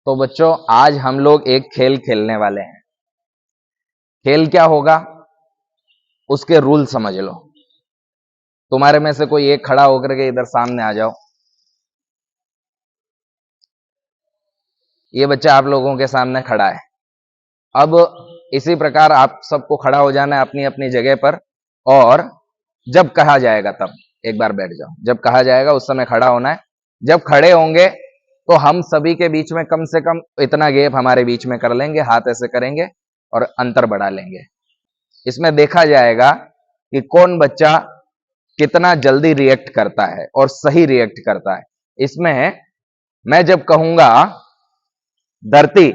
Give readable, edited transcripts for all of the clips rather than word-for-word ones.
तो बच्चों आज हम लोग एक खेल खेलने वाले हैं। खेल क्या होगा उसके रूल समझ लो। तुम्हारे में से कोई एक खड़ा होकर के इधर सामने आ जाओ। ये बच्चा आप लोगों के सामने खड़ा है। अब इसी प्रकार आप सबको खड़ा हो जाना है अपनी अपनी जगह पर, और जब कहा जाएगा तब एक बार बैठ जाओ। जब कहा जाएगा उस समय खड़ा होना है। जब खड़े होंगे तो हम सभी के बीच में कम से कम इतना गैप हमारे बीच में कर लेंगे, हाथ ऐसे करेंगे और अंतर बढ़ा लेंगे। इसमें देखा जाएगा कि कौन बच्चा कितना जल्दी रिएक्ट करता है और सही रिएक्ट करता है। इसमें मैं जब कहूंगा धरती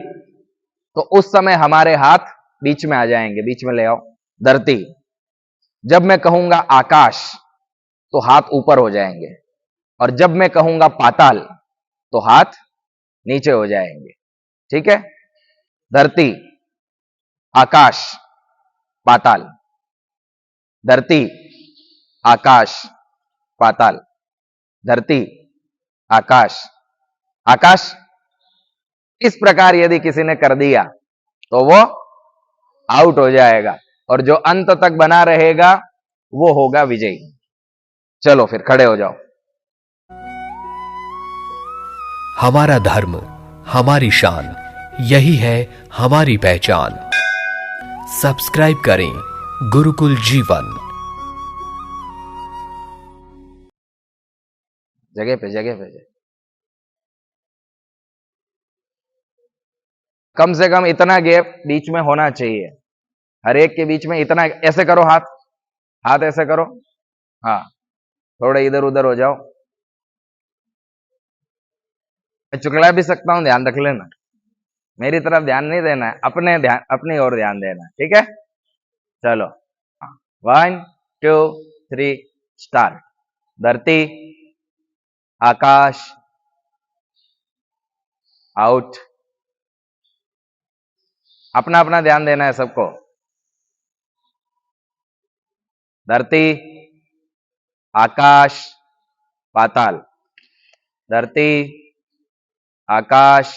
तो उस समय हमारे हाथ बीच में आ जाएंगे, बीच में ले आओ धरती। जब मैं कहूंगा आकाश तो हाथ ऊपर हो जाएंगे, और जब मैं कहूंगा पाताल तो हाथ नीचे हो जाएंगे। ठीक है? धरती, आकाश, पाताल। धरती, आकाश, पाताल। धरती, आकाश, आकाश। इस प्रकार यदि किसी ने कर दिया तो वो आउट हो जाएगा, और जो अंत तक बना रहेगा वो होगा विजयी। चलो फिर खड़े हो जाओ। हमारा धर्म, हमारी शान, यही है हमारी पहचान। सब्सक्राइब करें गुरुकुल जीवन। जगह पे जगह पे कम से कम इतना गैप बीच में होना चाहिए, हर एक के बीच में इतना। ऐसे करो, हाथ हाथ ऐसे करो। हाँ, थोड़े इधर उधर हो जाओ। मैं चुकला भी सकता हूं, ध्यान रख लेना। मेरी तरफ ध्यान नहीं देना है, अपनी ओर ध्यान देना है। ठीक है? चलो, 1 2 3 स्टार्ट। धरती, आकाश, आउट। अपना अपना ध्यान देना है सबको। धरती, आकाश, पाताल। धरती, आकाश,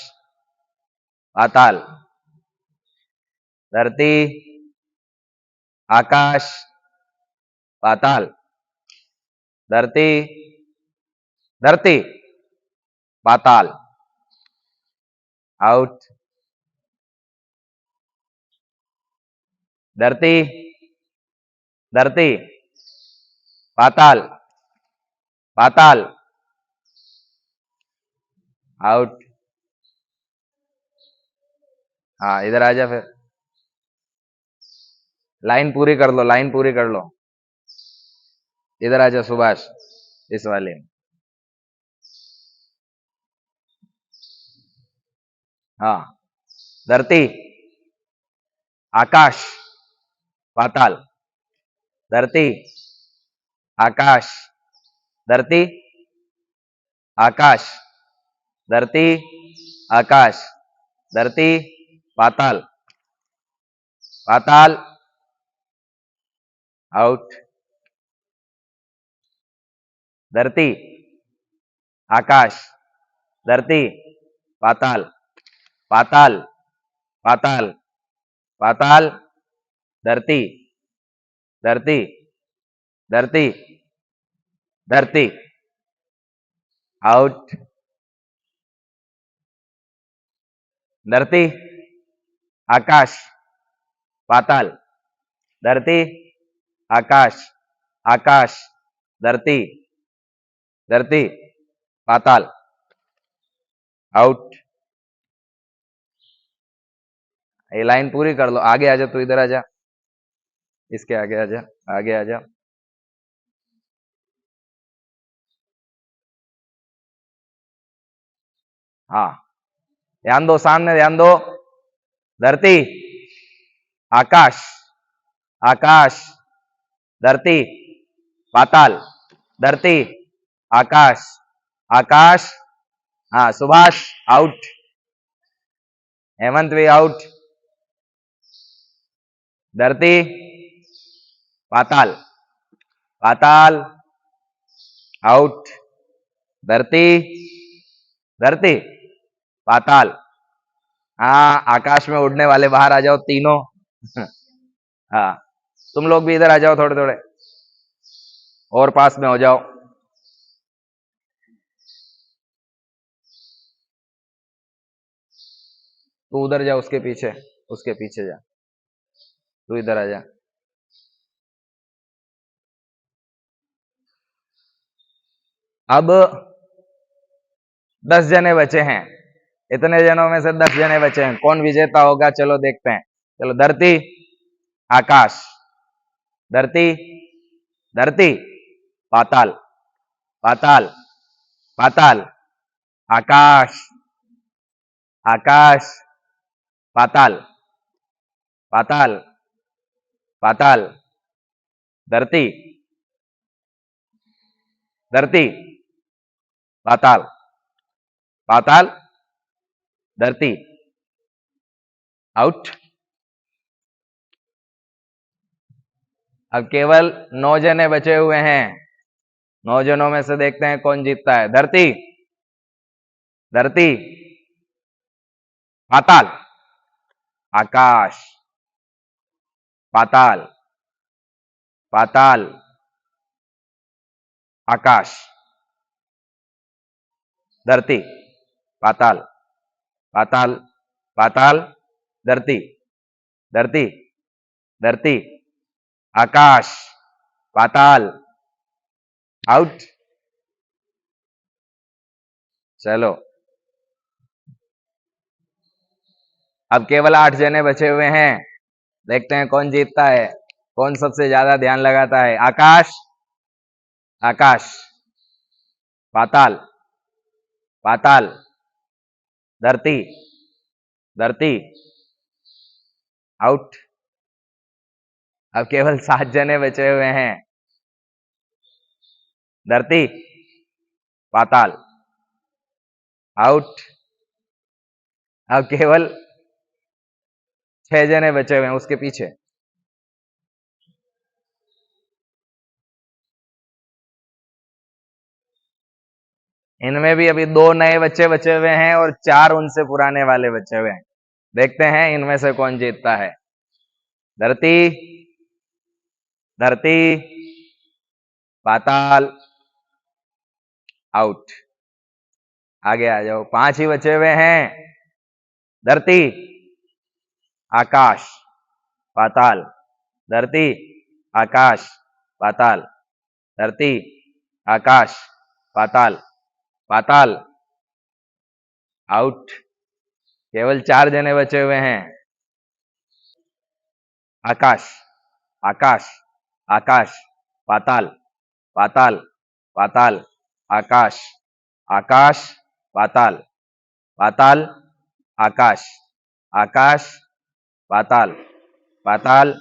पाताल। धरती, आकाश, पाताल। धरती, धरती, पाताल। आउट। धरती, धरती, पाताल, पाताल। आउट। हाँ, इधर आ जा फिर। लाइन पूरी कर लो, लाइन पूरी कर लो। इधर आ जा सुभाष, इस वाले में। हाँ, धरती, आकाश, पाताल। धरती, आकाश, धरती, आकाश, धरती, आकाश, धरती, पाताल, पाताल। आउट। धरती, आकाश, धरती, पाताल, पाताल, पाताल, पाताल। धरती, धरती, धरती, धरती। आउट। धरती, आकाश, पाताल। धरती, आकाश, आकाश, धरती, धरती, पाताल। आउट। ये लाइन पूरी कर लो। आगे आ जा, तू इधर आ जा, इसके आगे आ जा, आगे आ जा। हाँ, ध्यान दो, सामने ध्यान दो। धरती, आकाश, आकाश, धरती, पाताल। धरती, आकाश, आकाश। हाँ, सुभाष आउट। हेमंत भी आउट। धरती, पाताल, पाताल। आउट। धरती, धरती, पाताल, हाँ, आकाश में उड़ने वाले बाहर आ जाओ तीनों। हाँ, तुम लोग भी इधर आ जाओ, थोड़े थोड़े और पास में हो जाओ। तू उधर जा, उसके पीछे जा। तू इधर आ जा। अब 10 जने बचे हैं। इतने जनों में से 10 जने बचे हैं, कौन विजेता होगा? चलो देखते हैं। चलो, धरती, आकाश, धरती, धरती, पाताल, पाताल, पाताल, आकाश, आकाश, पाताल, पाताल, पाताल, धरती, धरती, पाताल, पाताल, धरती। आउट। अब केवल 9 जने बचे हुए हैं। 9 जनों में से देखते हैं कौन जीतता है। धरती, धरती, पाताल, आकाश, पाताल, पाताल, आकाश, धरती, पाताल, पाताल, पाताल, धरती, धरती, धरती, आकाश, पाताल। आउट। चलो, अब केवल 8 जने बचे हुए हैं। देखते हैं कौन जीतता है, कौन सबसे ज्यादा ध्यान लगाता है। आकाश, आकाश, पाताल, पाताल, धरती, धरती। आउट। अब केवल 7 जने बचे हुए हैं। धरती, पाताल। आउट। अब केवल 6 जने बचे हुए हैं उसके पीछे। इनमें भी अभी 2 नए बच्चे बचे हुए हैं और 4 उनसे पुराने वाले बचे हुए हैं। देखते हैं इनमें से कौन जीतता है। धरती, धरती, पाताल। आउट। आगे आ जाओ, 5 ही बचे हुए हैं। धरती, आकाश, पाताल, धरती, आकाश, पाताल, धरती, आकाश, पाताल, पाताल। आउट। केवल 4 जने बचे हुए हैं। आकाश, आकाश, आकाश, पाताल, पाताल, पाताल, आकाश, आकाश, पाताल, पाताल, आकाश, आकाश, पाताल, पाताल,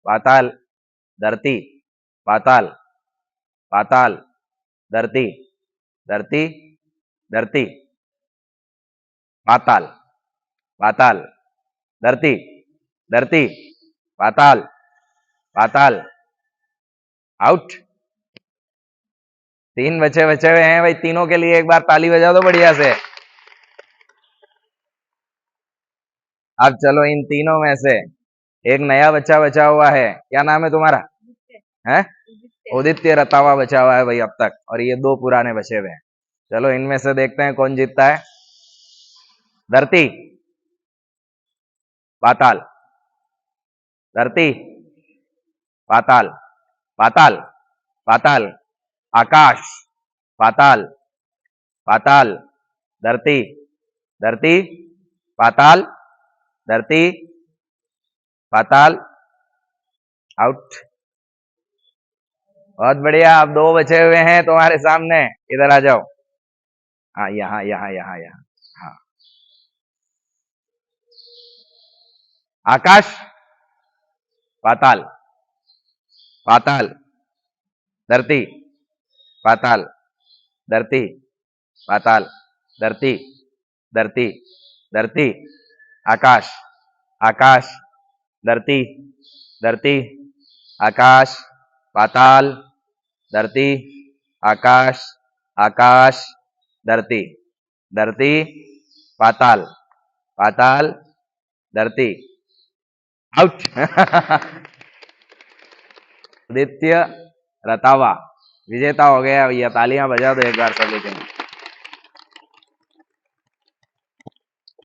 पाताल, धरती, पाताल, पाताल, धरती, धरती, धरती, पाताल, पाताल, धरती, धरती, पाताल, पाताल। आउट। 3 बचे बचे हुए हैं भाई, तीनों के लिए एक बार ताली बजा दो बढ़िया से। अब चलो, इन तीनों में से एक नया बच्चा बचा हुआ है। क्या नाम है तुम्हारा? है उदित्य रतावा बचा हुआ है भाई अब तक, और ये 2 पुराने बचे हुए हैं। चलो, इनमें से देखते हैं कौन जीतता है। धरती, पाताल, धरती, पाताल, पाताल, पाताल, आकाश, पाताल, पाताल, धरती, धरती, पाताल, धरती, पाताल। आउट। बहुत बढ़िया। अब 2 बचे हुए हैं तुम्हारे सामने। इधर आ जाओ। हाँ, यहाँ यहाँ यहाँ यहाँ। हाँ, आकाश, पाताल, पाताल, धरती, पाताल, धरती, पाताल, धरती, धरती, धरती, आकाश, आकाश, धरती, धरती, आकाश, पाताल, धरती, आकाश, आकाश, धरती, धरती, पाताल, पाताल धरती आउट आदित्य रतावा विजेता हो गया। ये तालियां बजा दो एक बार सभी के लिए।